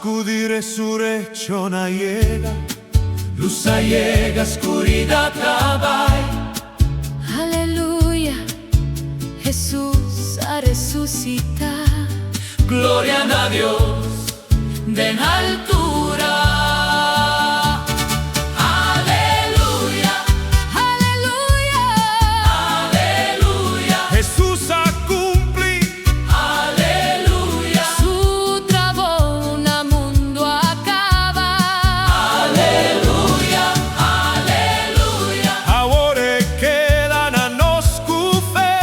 Scudi resurrezione llega, luz llega, oscuridad vai. Aleluya, Jesús ha resucitado. Gloria a Dios en altura. Aleluya, Aleluya, aleluya. Jesús ha cumplido. Aleluya, su trabajo en el mundo acaba. aleluya, aleluya. Ahora quedan a nos fe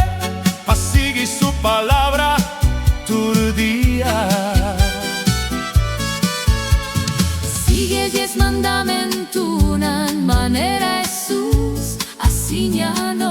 pa' seguir su palabra todo día. Sigue 10 mandamentos, una manera Jesús, así ya no